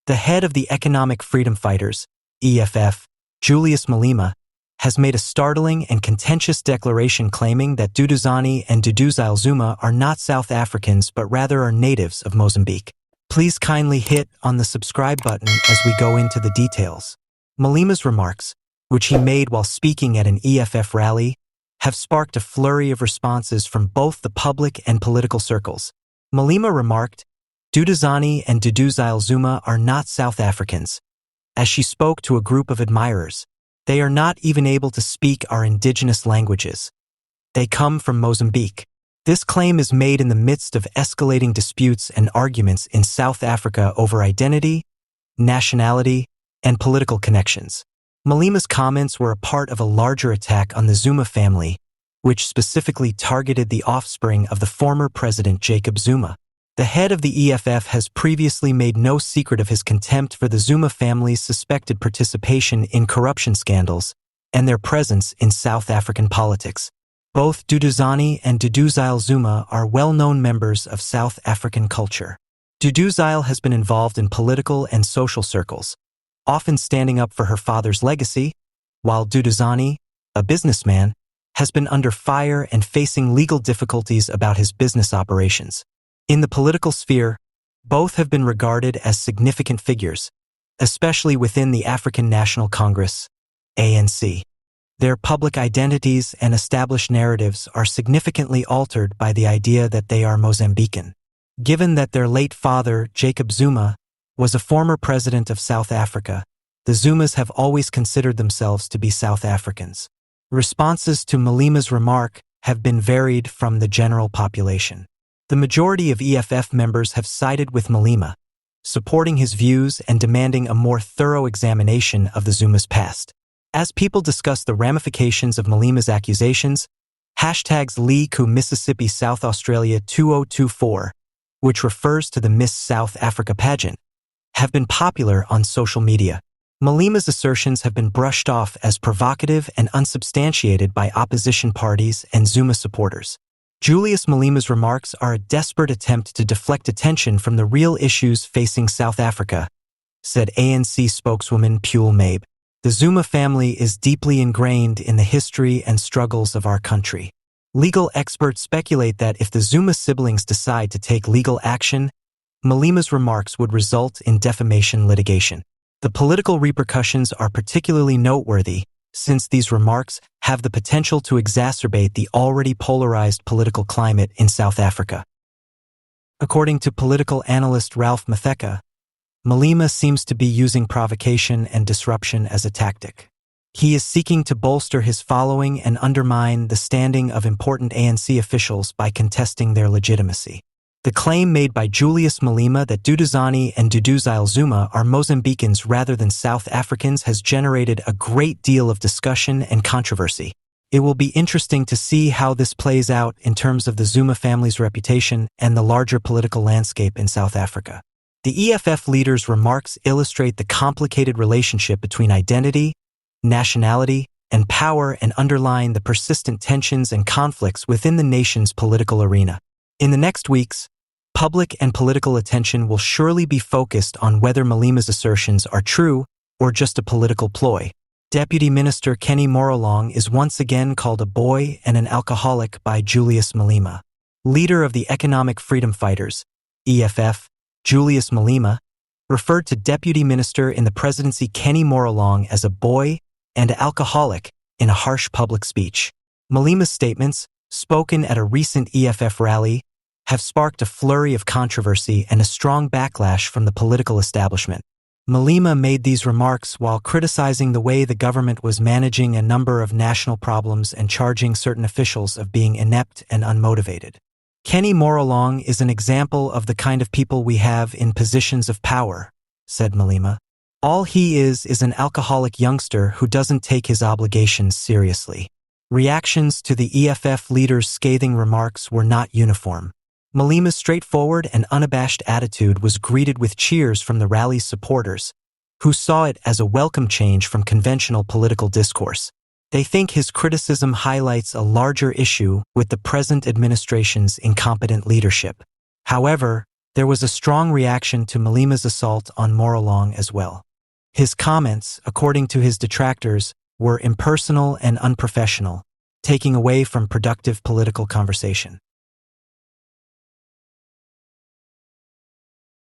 The head of the Economic Freedom Fighters, EFF, Julius Malema, has made a startling and contentious declaration claiming that Duduzani and Duduzile Zuma are not South Africans but rather are natives of Mozambique. Please kindly hit on the subscribe button as we go into the details. Malema's remarks, which he made while speaking at an EFF rally, have sparked a flurry of responses from both the public and political circles. Malema remarked, "Duduzani and Duduzile Zuma are not South Africans," as she spoke to a group of admirers. "They are not even able to speak our indigenous languages. They come from Mozambique." This claim is made in the midst of escalating disputes and arguments in South Africa over identity, nationality, and political connections. Malema's comments were a part of a larger attack on the Zuma family, which specifically targeted the offspring of the former president Jacob Zuma. The head of the EFF has previously made no secret of his contempt for the Zuma family's suspected participation in corruption scandals and their presence in South African politics. Both Duduzani and Duduzile Zuma are well-known members of South African culture. Duduzile has been involved in political and social circles, often standing up for her father's legacy, while Duduzani, a businessman, has been under fire and facing legal difficulties about his business operations. In the political sphere, both have been regarded as significant figures, especially within the African National Congress, ANC. Their public identities and established narratives are significantly altered by the idea that they are Mozambican. Given that their late father, Jacob Zuma, was a former president of South Africa, the Zumas have always considered themselves to be South Africans. Responses to Malema's remark have been varied from the general population. The majority of EFF members have sided with Malema, supporting his views and demanding a more thorough examination of the Zuma's past. As people discuss the ramifications of Malema's accusations, hashtags #LeeKu Mississippi South Australia 2024, which refers to the Miss South Africa pageant, have been popular on social media. Malema's assertions have been brushed off as provocative and unsubstantiated by opposition parties and Zuma supporters. Julius Malema's remarks are a desperate attempt to deflect attention from the real issues facing South Africa, said ANC spokeswoman Pule Mabe. The Zuma family is deeply ingrained in the history and struggles of our country. Legal experts speculate that if the Zuma siblings decide to take legal action, Malema's remarks would result in defamation litigation. The political repercussions are particularly noteworthy, since these remarks have the potential to exacerbate the already polarized political climate in South Africa. According to political analyst Ralph Matheka, Malema seems to be using provocation and disruption as a tactic. He is seeking to bolster his following and undermine the standing of important ANC officials by contesting their legitimacy. The claim made by Julius Malema that Duduzani and Duduzile Zuma are Mozambicans rather than South Africans has generated a great deal of discussion and controversy. It will be interesting to see how this plays out in terms of the Zuma family's reputation and the larger political landscape in South Africa. The EFF leader's remarks illustrate the complicated relationship between identity, nationality, and power and underline the persistent tensions and conflicts within the nation's political arena. In the next weeks, public and political attention will surely be focused on whether Malema's assertions are true or just a political ploy. Deputy Minister Kenny Morolong is once again called a boy and an alcoholic by Julius Malema. Leader of the Economic Freedom Fighters, EFF, Julius Malema, referred to Deputy Minister in the presidency Kenny Morolong as a boy and alcoholic in a harsh public speech. Malema's statements, spoken at a recent EFF rally, have sparked a flurry of controversy and a strong backlash from the political establishment. Malema made these remarks while criticizing the way the government was managing a number of national problems and charging certain officials of being inept and unmotivated. Kenny Morolong is an example of the kind of people we have in positions of power, said Malema. All he is an alcoholic youngster who doesn't take his obligations seriously. Reactions to the EFF leader's scathing remarks were not uniform. Malema's straightforward and unabashed attitude was greeted with cheers from the rally's supporters, who saw it as a welcome change from conventional political discourse. They think his criticism highlights a larger issue with the present administration's incompetent leadership. However, There was a strong reaction to Malema's assault on Morolong as well. His comments, according to his detractors, were impersonal and unprofessional, taking away from productive political conversation.